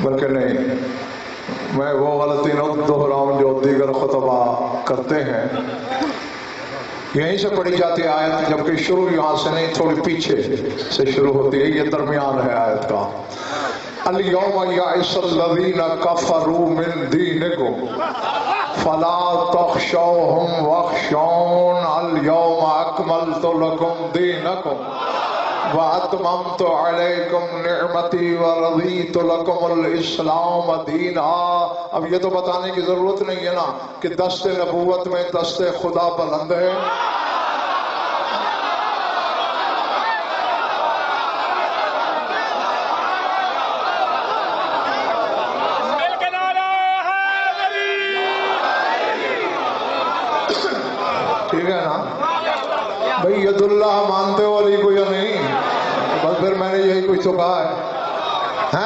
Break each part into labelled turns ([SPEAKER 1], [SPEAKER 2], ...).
[SPEAKER 1] بلکہ نہیں، میں وہ غلطی نہ دہراؤں جو دیگر خطبہ کرتے ہیں۔ یہیں سے پڑھی جاتی ہے آیت، جبکہ شروع یہاں سے نہیں، تھوڑی پیچھے سے شروع ہوتی ہے، یہ درمیان ہے آیت کا۔ اليوم یئس الذین کفروا من دینکم فلا تخشوہم واخشون اليوم اکملت لکم دینکم وَأَتْمَمْتُ عَلَيْكُمْ نِعْمَتِي وَرَضِيتُ لَكُمُ الْإِسْلَامَ دِينًا۔ اب یہ تو بتانے کی ضرورت نہیں ہے نا کہ دست نبوت میں دست خدا بلند ہے۔ ٹھیک ہے نا بھئی، ید اللہ مانتے ہو علی کو یا نہیں؟ بس پھر میں نے یہی کچھ تو کہا ہے۔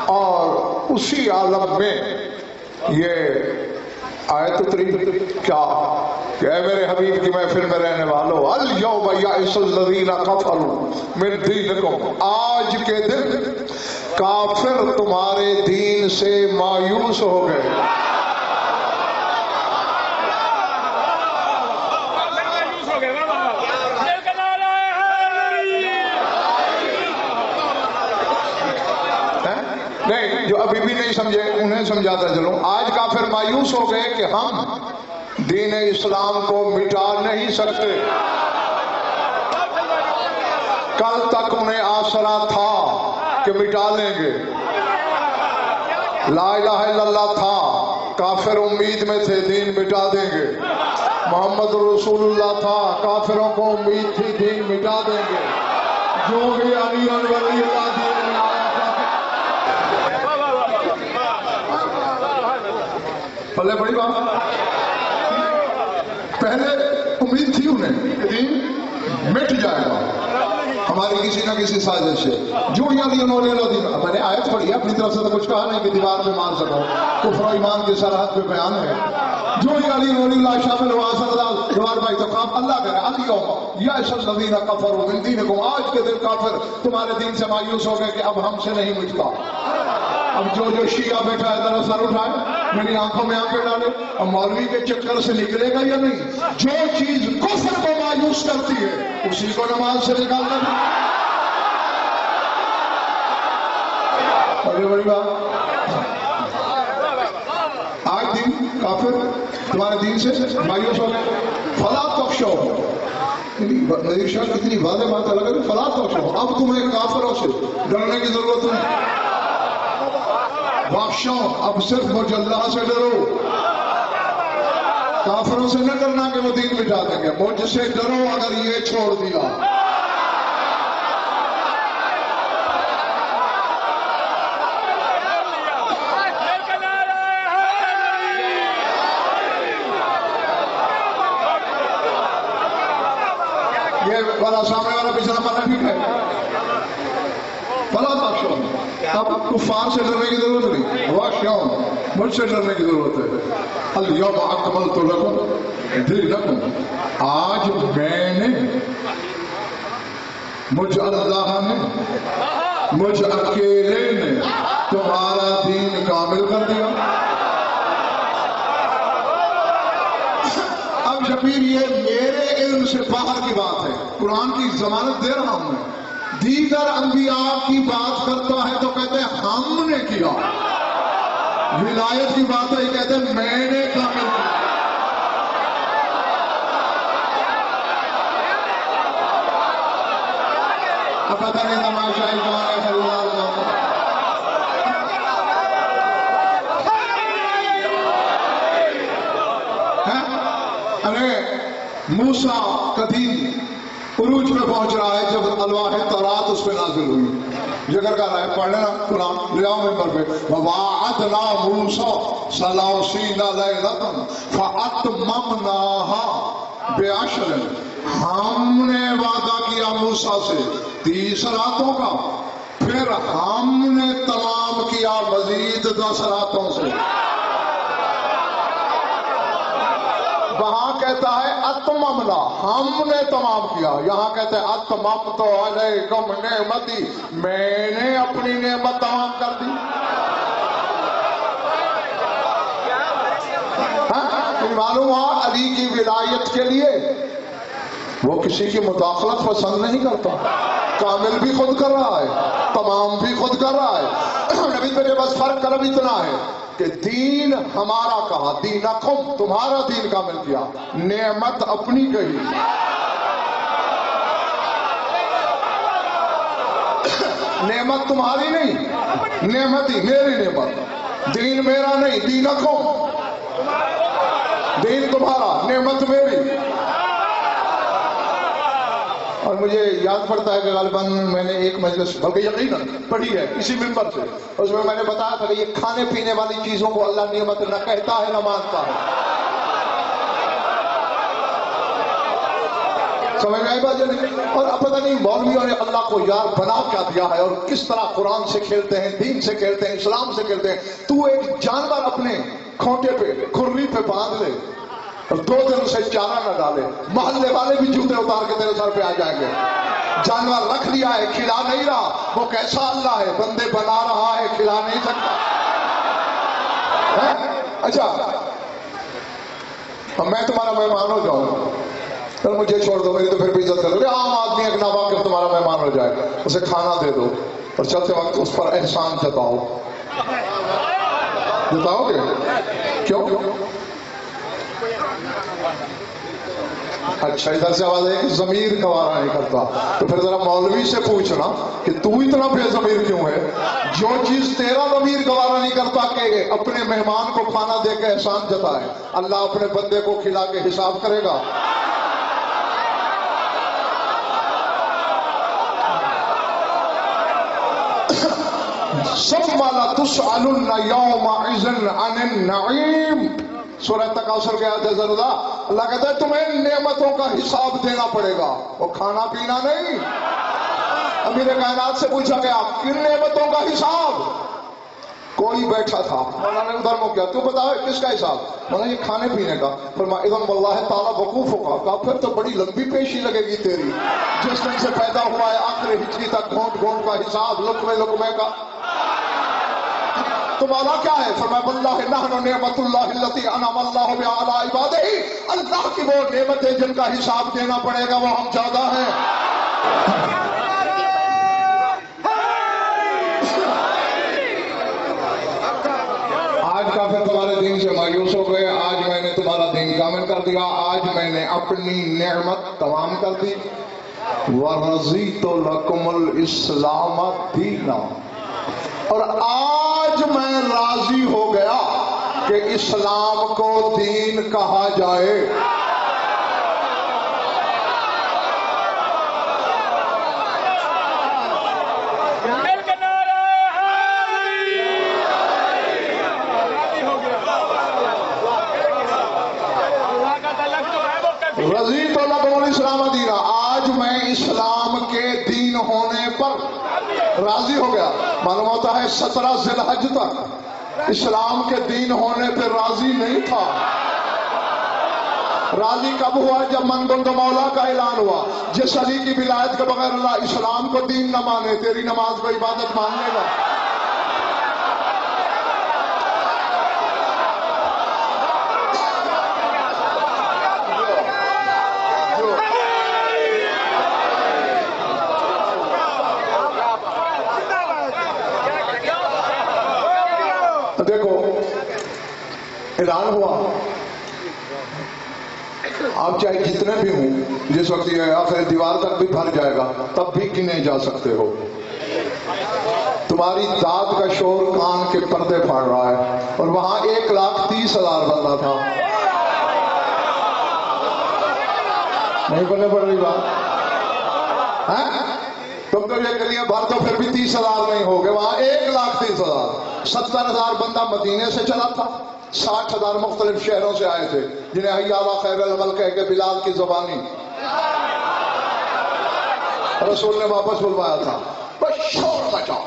[SPEAKER 1] اور اسی عالم میں یہ آیت اتری کیا کہ اے میرے حبیب کی محفل میں رہنے والو، الیوم یئس الذین کفروا من دینکم، آج کے دن کافر تمہارے دین سے مایوس ہو گئے۔ نہیں، جو ابھی بھی نہیں سمجھے انہیں سمجھاتا چلوں، آج کافر مایوس ہو گئے کہ ہم دین اسلام کو مٹا نہیں سکتے۔ کل تک انہیں آسرا تھا کہ مٹا لیں گے، لا الہ الا اللہ تھا، کافر امید میں تھے دین مٹا دیں گے۔ محمد رسول اللہ تھا، کافروں کو امید تھی دین مٹا دیں گے۔ جو بھی علی ولی اللہ دین میں آیا تھا، پہلے بڑی بات، پہلے امید تھی انہیں کہ دین مٹ جائے گا ہماری کسی نہ کسی سازش سے۔ جو علی میں نے آیت پڑھی ہے، اپنی طرف سے تو کچھ کہا نہیں کہ دیوار پہ مار سکو، کفر و ایمان کی سرحد پہ بیان ہے۔ جو علی اللہ شامل ہوا صلی اللہ جوار بھائی تو کام اللہ کہہ رہا ہے، الیوم یئس الذین کفروا من دینکم، آج کے دن کافر تمہارے دین سے مایوس ہو گئے کہ اب ہم سے نہیں مٹتا۔ اب جو شیعہ بیٹھا ہے ذرا سر اٹھائے، میری آنکھوں میں آنکھیں ڈالے، اب مولوی کے چکر سے نکلے گا یا نہیں؟ جو چیز کفر کو مایوس کرتی ہے اسی کو نماز سے نکالنا ہے۔ بڑی بات، آج دن کافر تمہارے دین سے مایوس ہو گئے۔ فلا تخشوہم، نظیر شاہ کتنی واضح بات لگا کہ فلا تخشوہم، اب تمہیں کافروں سے ڈرنے کی ضرورت نہیں۔ واخشون، اب صرف مجھ اللہ سے ڈرو، کافروں سے نہ ڈرنا کہ وہ دین مٹا دیں گے، مجھ سے ڈرو اگر یہ چھوڑ دیا۔ یہ والا سامنے والا پچھلا مانا ٹھیک ہے، فلا تخشون، اب کفار سے ڈرنے کی ضرورت نہیں، واخشون، مجھ سے ڈرنے کی ضرورت ہے۔ الیوم اکملت لکم دینکم، آج میں نے، مجھ اللہ نے، مجھ اکیلے نے تمہارا دین کامل کر دیا۔ اب شبیر یہ میرے علم سے باہر کی بات ہے، قرآن کی ضمانت دے رہا ہوں میں۔ دیگر انبیاء کی بات کرتا ہے تو کہتے ہیں ہم نے کیا، ولایت کی بات ہے کہتے ہیں میں نے کامل کیا۔ اب پتہ نہیں تماشائی کون ہے، صلی اللہ علیہ وسلم۔ موسیٰ قدیم عروج پہ پہنچ رہا ہے جب الواح تورات اس پہ نازل ہوئی، ذکر کر رہا ہے، پڑھ لینا قرآن لیاؤ ممبر پہ، وَوَعَدْنَا مُوسَىٰ ثَلَاثِینَ لَیْلَةً فَأَتْمَمْنَاهَا بِعَشْرٍ، ہم نے وعدہ کیا موسیٰ سے 30 راتوں کا، پھر ہم نے تمام کیا مزید 10 راتوں سے۔ وہاں کہتا ہے اتممنا، ہم نے تمام کیا، یہاں کہتے ہیں اتممت علیکم نعمتی، میں نے اپنی نعمت تمام کر دی۔ معلوم ہوا علی کی ولایت کے لیے وہ کسی کی مداخلت پسند نہیں کرتا. کامل بھی خود کر رہا ہے، تمام بھی خود کر رہا ہے. نبی تجھے بس فرق کرب اتنا ہے کہ دین ہمارا کہا، دینکم تمہارا دین کامل کیا، نعمت اپنی کہی. نعمت تمہاری نہیں، نعمت ہی میری نعمت. دین میرا نہیں، دینکم دین تمہارا، نعمت میری. اور مجھے یاد پڑتا ہے کہ غالباً میں نے ایک مجلس بلکہ یقیناً پڑھی ہے اسی منبر سے، اس میں نے بتایا تھا کہ یہ کھانے پینے والی چیزوں کو اللہ نعمت نہ کہتا ہے نہ مانتا ہے. سمجھ میں آئی بات نہیں؟ اور اب پتہ نہیں مولویوں نے اللہ کو یار بنا کیا دیا ہے اور کس طرح قرآن سے کھیلتے ہیں، دین سے کھیلتے ہیں، اسلام سے کھیلتے ہیں. تو ایک جانور اپنے کھوٹے پہ کھرری پہ باندھ لے اور 2 دن اسے چارہ نہ ڈالے، محلے والے بھی جوتے اتار کے تیرے سر پہ آ جائیں گے. جانور رکھ لیا ہے، کھلا نہیں رہا. وہ کیسا اللہ ہے، بندے بنا رہا ہے، کھلا نہیں سکتا. اچھا میں تمہارا مہمان ہو جاؤں، پھر مجھے چھوڑ دو، میری تو پھر بھی عزت کر دو. عام آدمی ایک ناواقف تمہارا مہمان ہو جائے، اسے کھانا دے دو اور چلتے وقت اس پر احسان جتاؤ. جتاؤ گے؟ کیوں؟ اچھا ادھر سے آواز ہے کہ ضمیر گوارا نہیں کرتا. تو پھر ذرا مولوی سے پوچھنا کہ تو اتنا بے ضمیر کیوں ہے؟ جو چیز تیرا ضمیر گوارا نہیں کرتا کہ اپنے مہمان کو کھانا دے کے احسان جتائے، اللہ اپنے بندے کو کھلا کے حساب کرے گا. ثم لتسألن يومئذ عن النعيم. سورہ تکاثر کے آیت ہے. اللہ کہتا ہے تمہیں نعمتوں کا حساب دینا پڑے گا، وہ کھانا پینا نہیں. امیر کائنات سے پوچھا گیا کن نعمتوں کا حساب؟ کوئی بیٹھا تھا، مولانا نے ادھر مو کیا، تو بتا کس کا حساب؟ مولانا یہ کھانے پینے کا. فرمایا اذن واللہ تعالیٰ وقوف ہوگا. کہا پھر تو بڑی لمبی پیشی لگے گی تیری، جس دن سے پیدا ہوا ہے آخر ہجری تک گھونٹ گھونٹ کا حساب، لقمے لقمے کا. تو مولا کیا ہے؟ فرمایا واللہ نحن نعمت اللہ التی انعم اللہ بہا علی عبادہ. اللہ کی وہ نعمتیں جن کا حساب دینا پڑے گا وہ ہم زیادہ ہیں. آج کافر تمہارے دین سے مایوس ہو گئے. آج میں نے تمہارا دین کامل کر دیا، آج میں نے اپنی نعمت تمام کر دی. وَرَضِيتُ لَكُمُ الْإِسْلَامَ دِينًا. اور آج میں راضی ہو گیا کہ اسلام کو دین کہا جائے. رضیت لکم الاسلام دینا. آج میں اسلام کے دین ہونے پر راضی ہو گیا. معلوم ہوتا ہے 17 ذی الحج تک اسلام کے دین ہونے پہ راضی نہیں تھا. راضی کب ہوا؟ جب من کنت مولا کا اعلان ہوا. جس علی کی ولایت کے بغیر اللہ اسلام کو دین نہ مانے، تیری نماز کو عبادت مان لے گا. دیکھو اعلان ہوا، آپ چاہے جتنے بھی ہوں، جس وقت یہ آخر دیوار تک بھی بھر جائے گا تب بھی گنے جا سکتے ہو. تمہاری داد کا شور کان کے پردے پھاڑ رہا ہے اور وہاں 1,30,000 بندہ تھا. نہیں بولنے پڑ رہی بات؟ تم تو یہ گلیاں بھر تو پھر بھی 30,000 نہیں ہو گئے. وہاں 1,30,000. 70,000 بندہ مدینے سے چلا تھا، 60,000 مختلف شہروں سے آئے تھے جنہیں حی علی خیر العمل کہہ کے بلال کی زبانی رسول نے واپس بلوایا تھا. بس شور مچاؤ،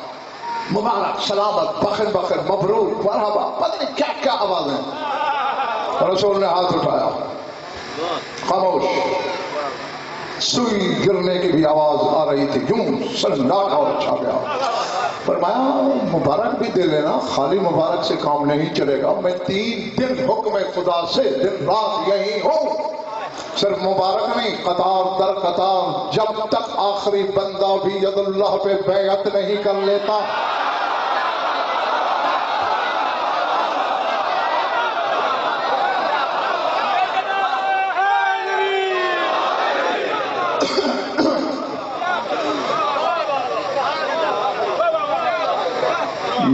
[SPEAKER 1] مبارک، سلامت، بخیر بخیر، مبروک، مرحبا، پتہ نہیں کیا کیا آوازیں. رسول نے ہاتھ اٹھایا، خاموش. سوئی گرنے کی بھی آواز آ رہی تھی، یوں سناٹا اور چھا گیا. فرمایا مبارک بھی دے لینا، خالی مبارک سے کام نہیں چلے گا، میں 3 دن حکم خدا سے دن رات یہی ہوں، صرف مبارک نہیں، قطار در قطار، جب تک آخری بندہ بھی ید اللہ پہ بیعت نہیں کر لیتا۔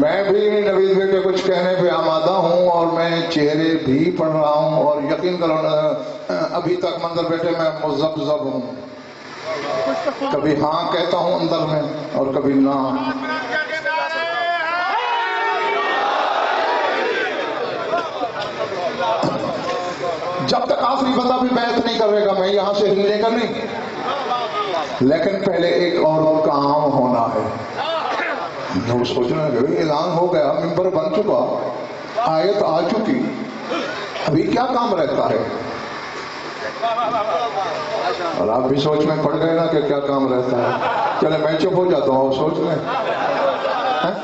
[SPEAKER 1] میں بھی نوید بھائی کے کچھ کہنے پہ آمادہ ہوں، اور میں چہرے بھی پڑھ رہا ہوں، اور یقین کرو ابھی تک منظر بیٹھے میں مذبذب ہوں، کبھی ہاں کہتا ہوں اندر میں اور کبھی نہ۔ جب تک آخری بندہ بھی بیعت نہیں کرے گا میں یہاں سے ہلنے کا نہیں، لیکن پہلے ایک اور کام ہونا ہے۔ وہ سوچنا ہے کہ اعلان ہو گیا، ممبر بن چکا، آیت آ چکی، ابھی کیا کام رہتا ہے؟ اور آپ بھی سوچ میں پڑ گئے نا کہ کیا کام رہتا ہے۔ چلے میں چپ ہو جاتا ہوں، سوچ لیں،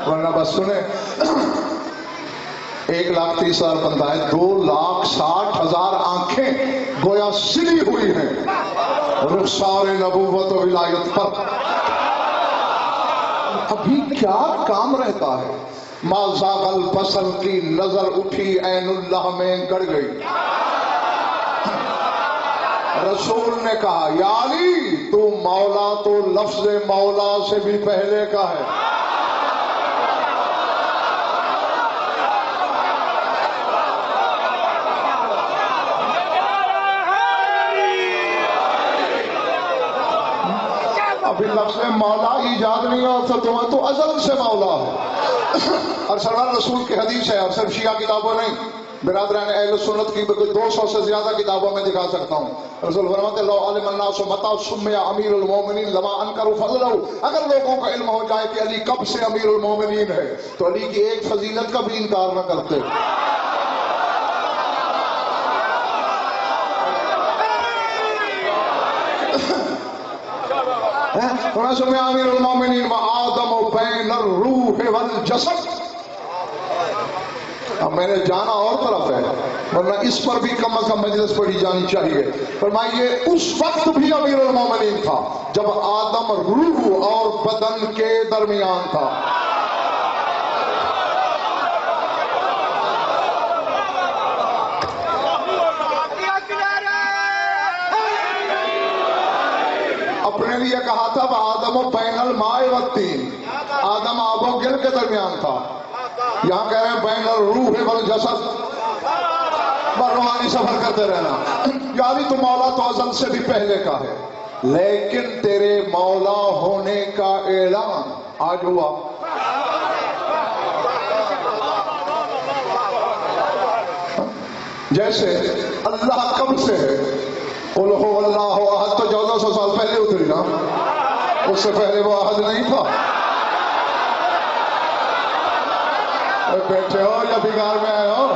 [SPEAKER 1] ورنہ بس سنیں۔ 1,30,000 بندہ ہے، 2,60,000 آنکھیں گویا سلی ہوئی ہیں رخسار نبوت و ولایت پر۔ ابھی کیا کام رہتا ہے؟ ما زاغ البصر کی نظر اٹھی عین اللہ میں گڑ گئی۔ رسول نے کہا یا علی تو مولا تو لفظ مولا سے بھی پہلے کا ہے۔ ابھی لفظ مولا ایجاد نہیں ہوا تو ازل سے مولا ہے۔ اور سرور رسول کی حدیث ہے، اور صرف شیعہ کتابوں نہیں، برادران اہل سنت کی 200 سے زیادہ کتابوں میں دکھا سکتا ہوں۔ رسول فرماتے ہیں لو علم الناس متى سمي امیر المومنین لما انکروا فضلہ، اگر لوگوں کا علم ہو جائے کہ علی کب سے امیر المومنین ہے تو علی کی ایک فضیلت کا بھی انکار نہ کرتے۔ سمع امیر المومنین وآدم بین الروح والجسد۔ اب میں نے جانا اور طرف ہے، ورنہ اس پر بھی کم از کم مجلس پڑھی جانی چاہیے۔ فرمائیے اس وقت بھی امیر المومنین تھا جب آدم روح اور بدن کے درمیان تھا۔ اپنے لیے کہا تھا آدم و بین الماء والطین، آدم آب و گل کے درمیان تھا، یہاں کہہ رہے ہیں بین الروح والجسد، روحانی سفر کرتے رہنا۔ یعنی تو مولا تو ازل سے بھی پہلے کا ہے، لیکن تیرے مولا ہونے کا اعلان آج ہوا۔ جیسے اللہ کب سے ہے، قل هو اللہ احد تو 1400 سال پہلے اتری نا، اس سے پہلے وہ احد نہیں تھا۔ بیٹھے ہو یا بگار میں آئے ہو؟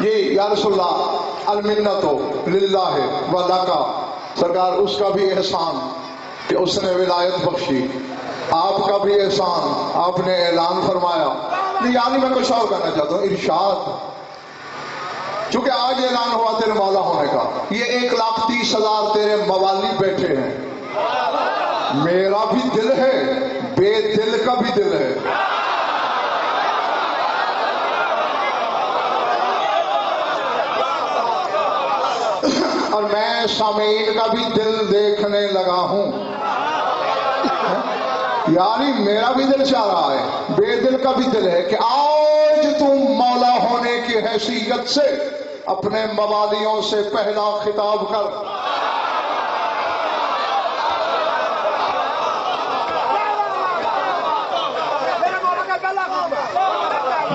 [SPEAKER 1] یہ یا رسول اللہ المنت للہ ولک، سرکار اس کا بھی احسان کہ اس نے ولایت بخشی، آپ کا بھی احسان آپ نے اعلان فرمایا۔ نہیں یعنی میں کچھ اور کہنا چاہتا ہوں، ارشاد، چونکہ آج اعلان ہوا تیرے مولا ہونے کا، یہ 1,30,000 تیرے موالی بیٹھے ہیں، میرا بھی دل ہے، بے دل کا بھی دل ہے۔ اور میں سامعین کا بھی دل دیکھنے لگا ہوں، یعنی میرا بھی دل چاہ رہا ہے، بے دل کا بھی دل ہے کہ آج تم مولا ہونے کی حیثیت سے اپنے موالیوں سے پہلا خطاب کر۔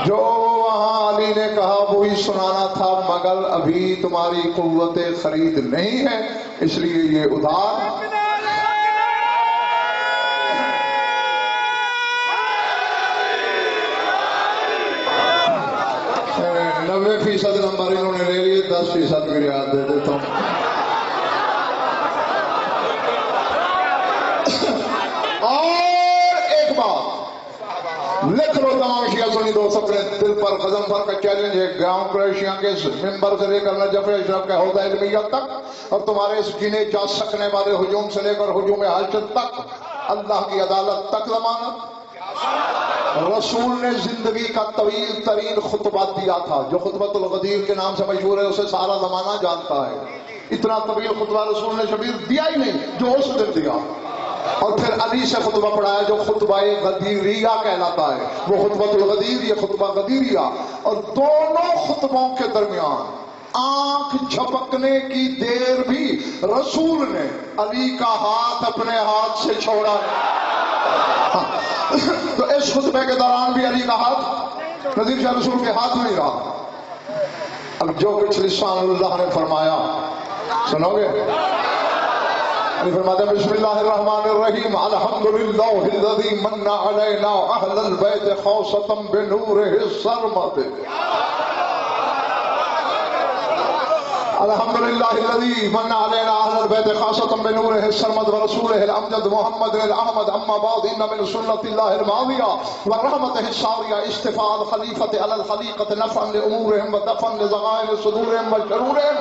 [SPEAKER 1] جو وہاں علی نے کہا وہی سنانا تھا، مگر ابھی تمہاری قوت خرید نہیں ہے، اس لیے یہ ادھار۔ 90% نمبر انہوں نے لے لیے، 10% کی رعایت دے دیتا ہوں۔ لکھ لو تمام شیعہ سنی دوست اپنے دل پر قدم پر کا چیلنج ہے، گاؤں قریشیاں کے ممبر سے لے کر نجف اشرف کے عہدہ علمیہ تک، اور تمہارے اس گنے جا سکنے والے ہجوم سے لے کر ہجوم حاجت تک، اللہ کی عدالت تک ضمانت۔ رسول نے زندگی کا طویل ترین خطبہ دیا تھا، جو خطبۃ الغدیر کے نام سے مشہور ہے، اسے سارا زمانہ جانتا ہے۔ اتنا طویل خطبہ رسول نے شبیر دیا ہی نہیں جو اس دن دیا، اور پھر علی سے خطبہ پڑھایا جو خطبہ غدیریہ کہلاتا ہے، وہ خطبۃ الغدیر، یہ خطبہ غدیریہ۔ اور دونوں خطبوں کے درمیان آنکھ جھپکنے کی دیر بھی رسول نے علی کا ہاتھ اپنے ہاتھ سے چھوڑا۔ تو اس خطبے کے دوران بھی علی کا ہاتھ نذیر شاہ رسول کے ہاتھ میں ہی رہا۔ اب جو کچھ لسان اللہ نے فرمایا سنو گے؟ فرماتے ہیں بسم اللہ الرحمن الرحیم، الحمدللہ الذی من علینا اہل البیت خوصۃ بنورہ السرمد، الحمدللہ الذی من علینا اہل البیت خاصۃ بنورہ السرمد ورسولہ الامجد محمد الاحمد، اما بعد ان من سنت اللہ الماضیہ ورحمتہ الساریہ اصطفاء الخلیفۃ علی الخلیقۃ نفعا لامورہم ودفعا لضغائن صدورہم وشرورہم۔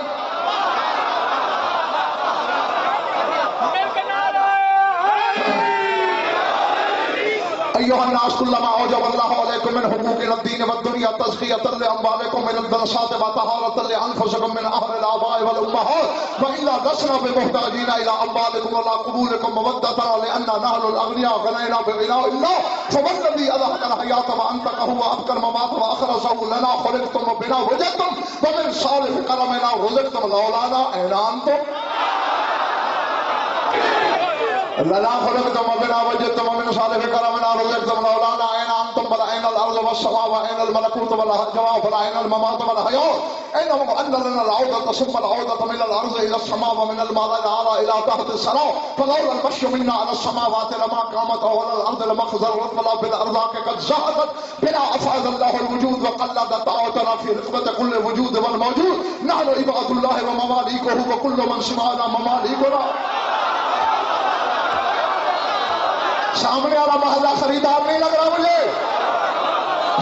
[SPEAKER 1] ایها الناس كلما اوجب الله عليكم من حقوق الدين والدنيا تزكية لاموالكم من الدنسات وطهارة لانفسكم من اهل الاباء والامهات والا لسنا بمحتاجين الى اموالكم ولا قبولكم مودة لاننا نحن الاغنياء غنينا بغناء الله فمن الذي اضحك الحياة وانتقه وابقى الممات واخرسه لنا خلقتم بنا وجدتم ومن صالح كرمنا رزقتم لولانا اين انتم لنا خلقتم بنا وجدتم ومن صالح كرمنا رزقتم لولانا اين انتم بل اين الارض والسماء واين الملكوت والجواب بل اين الممات والحياة انهم ان لنا العودة ثم العودة من الارض الى السماء ومن الماء الاعلى الى تحت السماء فلولا المشي منا على السماوات لما قامت ولا الارض لما خزرت ولا بالارضاك قد زهقت بنا افعد الله الوجود وقلد دعوتنا في رقبة كل وجود والموجود نحن عباد الله ومماليكه وكل من سمعنا مماليكنا۔ سامنے والا محلہ خریدار نہیں لگ رہا مجھے،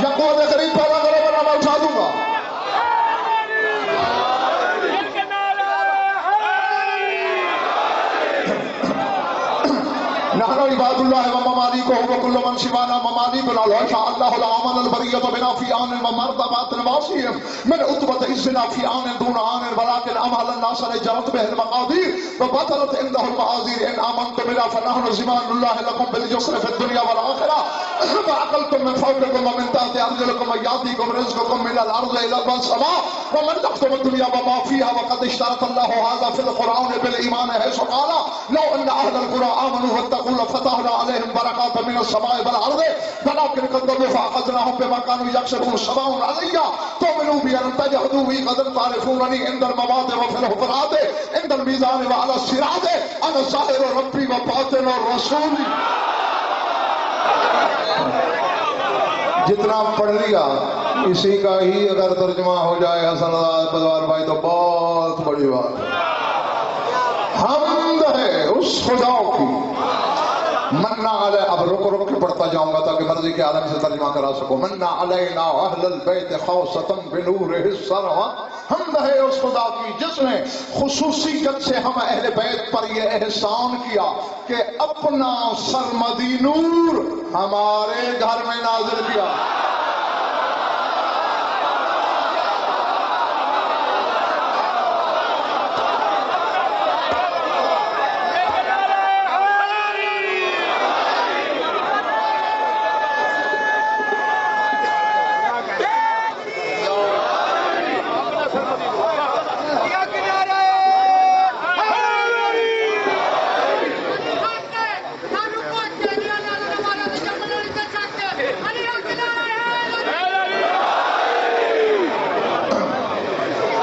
[SPEAKER 1] یا کوئی خرید پیدا کرو ورنہ میں اٹھا دوں گا۔ نحن عباد الله ومماليكه وكل من سوانا مماليكنا لو شاء الله لآمن البرية بنا في آن ومرتبات واسعهم من عتبة عزنا في آن دون آن ولكن أمهل الناس لجرت به المقادير وبطلت عنده المعاذير إن آمنتم بنا فنحن زمان الله لكم باليسر في الدنيا والآخرة وعقلتم من فوقكم ومن تحت أرجلكم ويأتيكم رزقكم من الأرض إلى السماء وملكتم الدنيا وما فيها وقد اشترط الله هذا في القرآن بالإيمان حيث قال لو أن أهل القرى آمنوا واتقوا لفتحنا عليهم بركات من السماء والأرض ولكن كذبوا فأخذناهم بما كانوا يكسبون سواء علي تؤمنوا بي أن تجحدوا بي قد تعرفونني عند الممات وفي الحفرات عند الميزان وعلى الصراط أنا ظاهر ربي وباطن الرسول۔ جتنا پڑھ لیا اسی کا ہی اگر ترجمہ ہو جائے حسن پدوار بھائی تو بہت بڑی بات ہے۔ حمد ہے اس خدا کی منا علی، اب رک کے پڑھتا جاؤں گا تاکہ مرضی کے عالم سے ترجمہ کرا سکوں۔ منا علینا اہل البیت خوصۃ بنورہ السرمد، حمد ہے اس خدا کی جس نے خصوصیت سے ہم اہل بیت پر یہ احسان کیا کہ اپنا سرمدی نور ہمارے گھر میں نازل کیا۔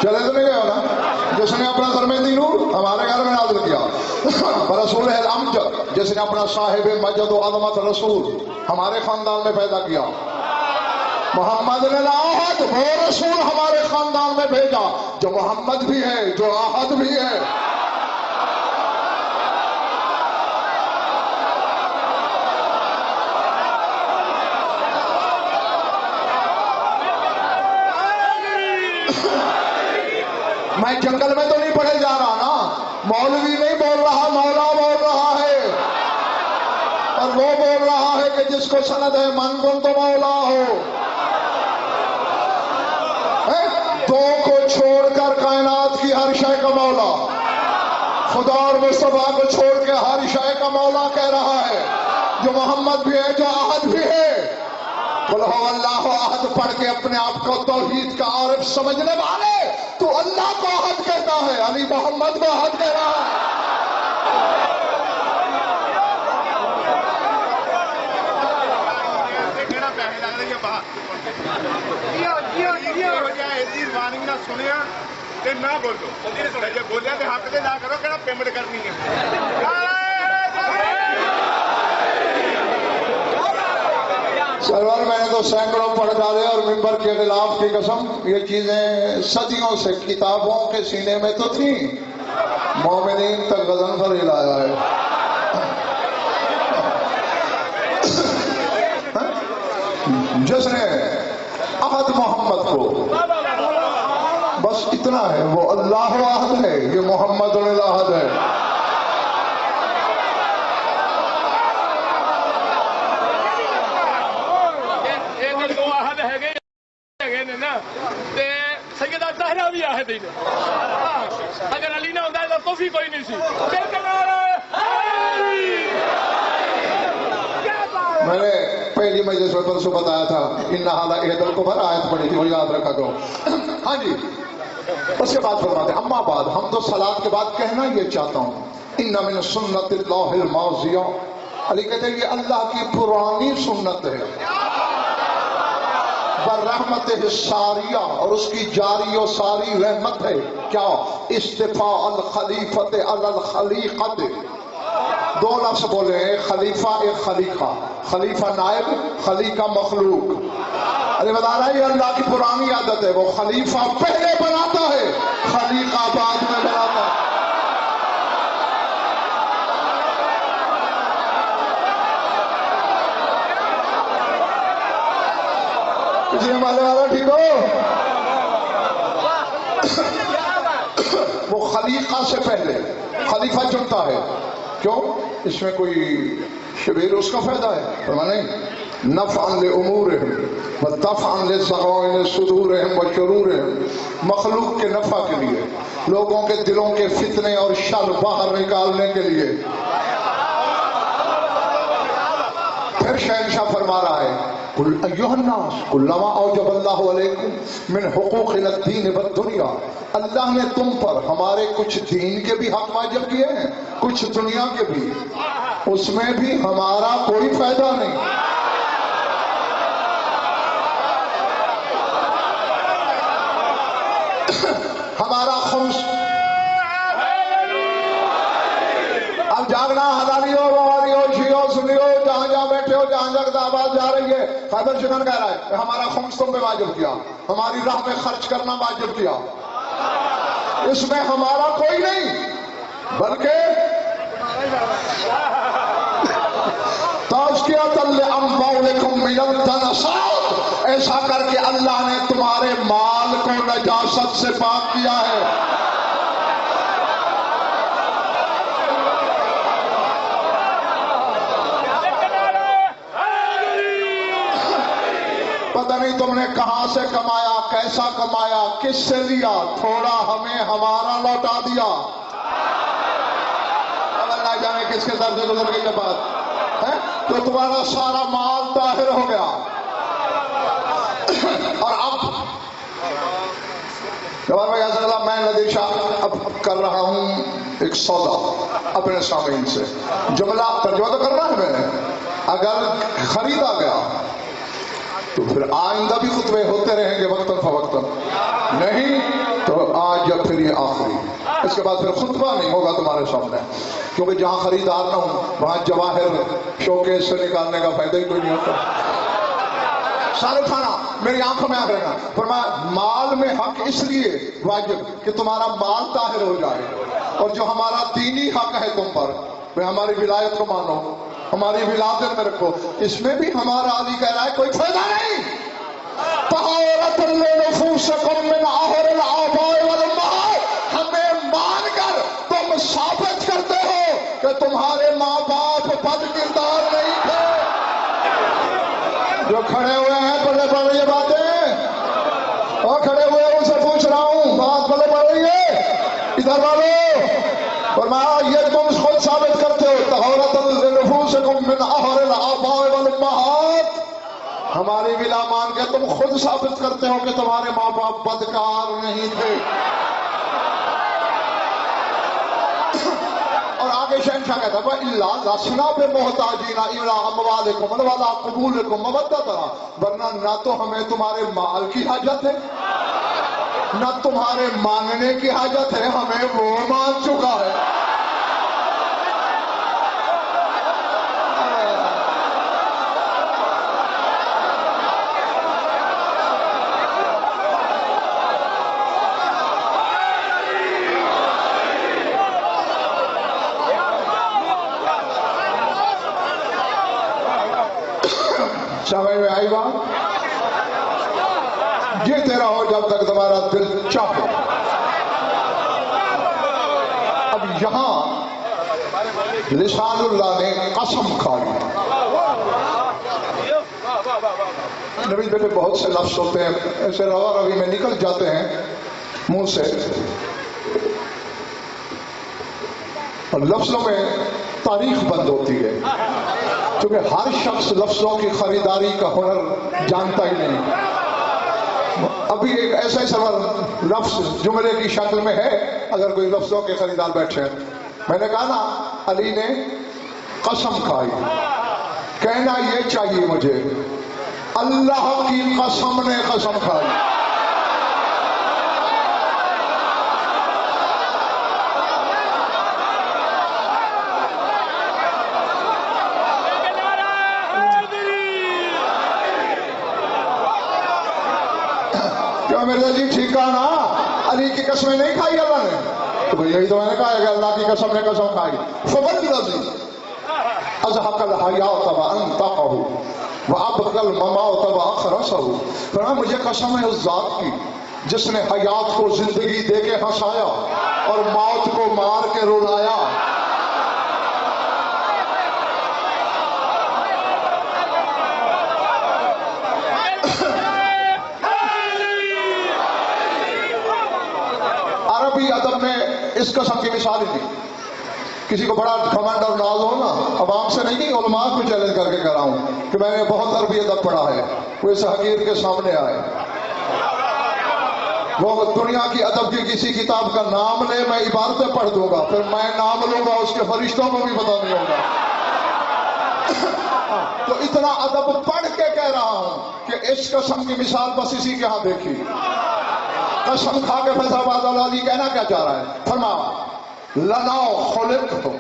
[SPEAKER 1] چلے تو نہیں گئے ہو نا؟ جس نے اپنا سرمدی نور ہمارے گھر میں نازل کیا، رسول الامجد جس نے اپنا صاحب مجد و عظمت رسول ہمارے خاندان میں پیدا کیا، محمد الاحد وہ رسول ہمارے خاندان میں بھیجا جو محمد بھی ہے جو احد بھی ہے۔ میں جنگل میں تو نہیں پڑھے جا رہا نا، مولوی نہیں بول رہا، مولا بول رہا ہے، اور وہ بول رہا ہے کہ جس کو سند ہے من کن تو مولا ہو۔ دو کو چھوڑ کر کائنات کی ہر شے کا مولا، خدا اور مصطفیٰ کو چھوڑ کے ہر شے کا مولا کہہ رہا ہے، جو محمد بھی ہے، جو احد بھی ہے۔ قل ہو اللہ احد پڑھ کے اپنے آپ کو توحید کا عارف سمجھنے والے، تو اللہ کو احد کہتا ہے، علی محمد کو احد کہہ رہا ہے۔
[SPEAKER 2] سنیا نہ بولو، جب بولیا تو حق دے نہ کرو، کہنا پیمنٹ کرنی ہے۔
[SPEAKER 1] سرور میں نے تو سینکڑوں پڑھ ڈالے اور ممبر کے خلاف کی قسم، یہ چیزیں صدیوں سے کتابوں کے سینے میں تو تھیں، مومنین تک غضن پر لایا ہے۔ جس نے احد محمد کو، بس اتنا ہے، وہ اللہ احد ہے، یہ محمد الاحد ہے۔
[SPEAKER 3] سیدہ زہرا بھی آہد ہی اگر علی نہ ہوتا ہے تو کوفی کوئی نہیں سی۔
[SPEAKER 1] میں نے پہلی مجلس میں پرسوں بتایا تھا، ان هذا احد الکفر آیت پڑھی تھی، وہ یاد رکھا کرو۔ ہاں جی، اس کے بعد فرماتے ہیں اما بعد، ہم تو صلاۃ کے بعد کہنا یہ چاہتا ہوں، ان من سنت اللہ الماضیہ، علی کہتے ہیں یہ اللہ کی پرانی سنت ہے، برحمت الساریہ، اور اس کی جاری و ساری رحمت ہے، کیا؟ استفاء الخلیفۃ علی الخلیقۃ۔ دو لفظ بولے، ایک خلیفہ ایک خلیقہ، خلیفہ نائب، خلیقہ مخلوق۔ علی بتا رہا ہے یہ اللہ کی پرانی عادت ہے، وہ خلیفہ پہلے بناتا ہے، خلیقہ بعد میں بناتا ہے۔ مالے والا ٹھیک ہو؟ وہ خلیقہ سے پہلے خلیفہ چنتا ہے، کیوں؟ اس میں کوئی شبیر اس کا فائدہ ہے؟ فرمانے نفعا لامورہم ودفعا للضغائن صدورہم وشرورہم، مخلوق کے نفع کے لیے، لوگوں کے دلوں کے فتنے اور شر باہر نکالنے کے لیے۔ پھر شہنشاہ فرما رہا ہے قل ایھا الناس کلما اوجب اللہ علیکم من حقوق الدین والدنیا، اللہ نے تم پر ہمارے کچھ دین کے بھی حق واجب کیے ہیں، کچھ دنیا کے بھی، اس میں بھی ہمارا کوئی فائدہ نہیں۔ ہمارا خمس، اب جاگنا حلالی ہو، بواری ہو، شیعہ ہو، سنی ہو، جہاں جہاں بیٹھے ہو، جہاں جگہ آواز جا رہی ہے، خیبر شکن کہہ رہا ہے ہمارا خمس تم پہ واجب کیا، ہماری راہ میں خرچ کرنا واجب کیا، اس میں ہمارا کوئی نہیں، بلکہ تزکیۃ لانفسکم من الدنسات، ایسا کر کے اللہ نے تمہارے مال کو نجاست سے پاک کیا ہے۔ پتہ نہیں تم نے کہاں سے کمایا، کیسا کمایا، کس سے لیا، تھوڑا ہمیں ہمارا لوٹا دیا۔ اللہ جانے کس کے در سے گزر گئی یہ بات ہے، تو تمہارا سارا مال طاہر ہو گیا۔ اور اب جواب میں میں نذیر شاہ اب کر رہا ہوں ایک سودا اپنے سامعین سے، جملہ ترجمہ تو کرنا ہے میں نے، اگر خریدا گیا تو پھر آئندہ بھی خطبے ہوتے رہیں گے وقتاً فوقتاً، نہیں تو آج یا پھر یہ آخری، اس کے بعد پھر خطبہ نہیں ہوگا تمہارے سامنے، کیونکہ جہاں خریدار نہ ہوں وہاں جواہر شوکیس سے نکالنے کا فائدہ ہی کوئی نہیں ہوتا۔ سارے کھانا میری آنکھوں میں آ رہے گا، فرمایا مال میں حق اس لیے واجب کہ تمہارا مال طاہر ہو جائے، اور جو ہمارا دینی حق ہے تم پر، ہماری ولایت کو مانو، ہماری ولادت میں رکھو، اس میں بھی ہمارا علی کہہ رہا ہے کوئی فائدہ نہیں۔ طہارۃ لنفوسکم من عہر الآباء والامہات، تمہارے ماں باپ بد کردار نہیں تھے؟ جو کھڑے ہوئے ہیں پلے پڑ رہی ہے باتیں، اور کھڑے ہوئے ان سے پوچھ رہا ہوں بات پلے پڑ رہی ہے؟ ادھر والو فرمایا یہ تم خود ثابت کرتے ہو طہارت لنفوسکم من احر الآباء والامہات، ہماری بلا مان کے تم خود ثابت کرتے ہو کہ تمہارے ماں باپ بدکار نہیں تھے۔ اور آگے شہنشاہ کہتا ہے وَإِلَّا لَسْنَا بِمُحْتَاجِينَ إِلَىٰ أَمْوَالِكُمْ وَلَا قُبُولِكُمْ مَوَدَّةً، ورنہ نہ تو ہمیں تمہارے مال کی حاجت ہے نہ تمہارے مانگنے کی حاجت ہے، ہمیں وہ مان چکا ہے۔ سمجھ میں آئی بات؟ یہ تیرا ہو جب تک تمہارا دل چاہے۔ اب یہاں لسان اللہ نے قسم کھائی۔ نبی بیٹے بہت سے لفظ ہوتے ہیں ایسے روا روی میں نکل جاتے ہیں منہ سے، اور لفظوں میں تاریخ بند ہوتی ہے، کیونکہ ہر شخص لفظوں کی خریداری کا ہنر جانتا ہی نہیں۔ ابھی ایک ایسا ہی سوال لفظ جملے کی شکل میں ہے، اگر کوئی لفظوں کے خریدار بیٹھے ہیں، میں نے کہا نا علی نے قسم کھائی، کہنا یہ چاہیے مجھے اللہ کی قسم نے قسم کھائی۔ میرے جی ٹھیک کہا نا، علی کی قسمیں نہیں کھائی اللہ نے، تو یہی تو میں نے کہا ہے کہ اللہ کی قسم نے قسم کھائی۔ فَوَالَّذِي أَزْهَقَ الْحَيَاءَ وَأَنْطَقَهُ وَأَبْقَى الْمَمَاتَ وَأَخْرَسَهُ، فرمایا مجھے قسم ہے اس ذات کی جس نے حیات کو زندگی دے کے ہنسایا اور موت کو مار کے رلایا۔ عربی ادب میں اس قسم کی مثال ہی تھی۔ کسی کو بڑا گھمنڈ اور ناز ہو نا، عوام سے نہیں، علماء کو چیلنج کر کے کہہ رہا ہوں کہ میں نے بہت عربی ادب پڑھا ہے، وہ اس حقیر کے سامنے آئے، وہ دنیا کی ادب کی کسی کتاب کا نام لے، میں عبارتیں پڑھ دوں گا، پھر میں نام لوں گا، اس کے فرشتوں کو بھی پتہ نہیں ہوگا۔ تو اتنا ادب پڑھ کے کہہ رہا ہوں کہ اس قسم کی مثال بس اسی کے ہاں دیکھی۔ قسم کھا کے فیصلہ بادل علی کہنا کیا چاہ رہا ہے؟ فرمایا لَنَا خُلِقْتُمْ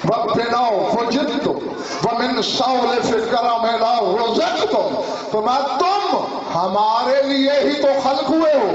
[SPEAKER 1] وَبِنَا وُجِدْتُمْ وَمِنْ سَوْلِفِ كَرَمِنَا رُزِقْتُمْ، فرمایا تم ہمارے لیے ہی تو خلق ہوئے ہو۔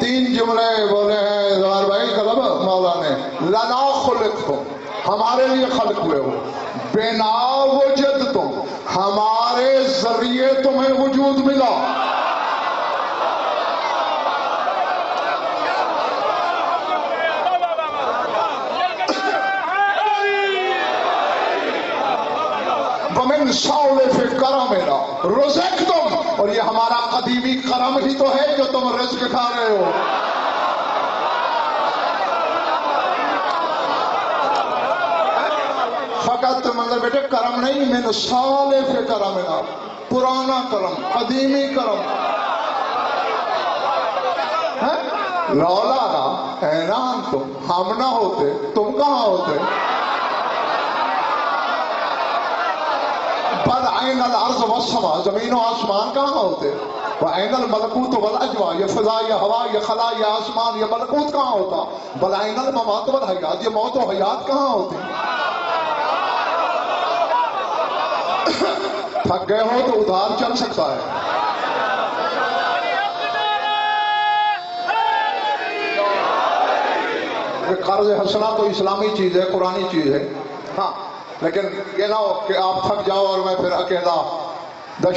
[SPEAKER 1] تین جملے بولے ہیں زوار بھائی کلب مولا نے، لنا خلقتم، ہمارے لیے خلق ہوئے ہو، بنا وجدتم، ہمارے ذریعے تمہیں وجود ملا۔ ومن سَوْلِفِ كَرَمِنَا رُزِقْتُمْ، اور یہ ہمارا قدیمی کرم ہی تو ہے جو تم رزق کھا رہے ہو۔ فقط مطلب بیٹے کرم نہیں، من سالف کرمنا، پرانا کرم، قدیمی کرم۔ لولا نا اینان تم، ہم نہ ہوتے تم کہاں ہوتے؟ بل عین الارض والسماء، زمین و آسمان کہاں ہوتے؟ وعین الملکوت والاجوا، یہ فضا، یہ ہوا، یہ خلا، یہ آسمان، یہ ملکوت کہاں ہوتا؟ بل عین الممات والحیات، یہ موت و حیات کہاں ہوتی؟ تھک گئے ہو تو ادھار چل سکتا ہے۔ کہ قرض حسنہ تو اسلامی چیز ہے، قرآنی چیز ہے، ہاں، لیکن یہ نہ ہو کہ آپ تھک جاؤ اور میں پھر اکیلا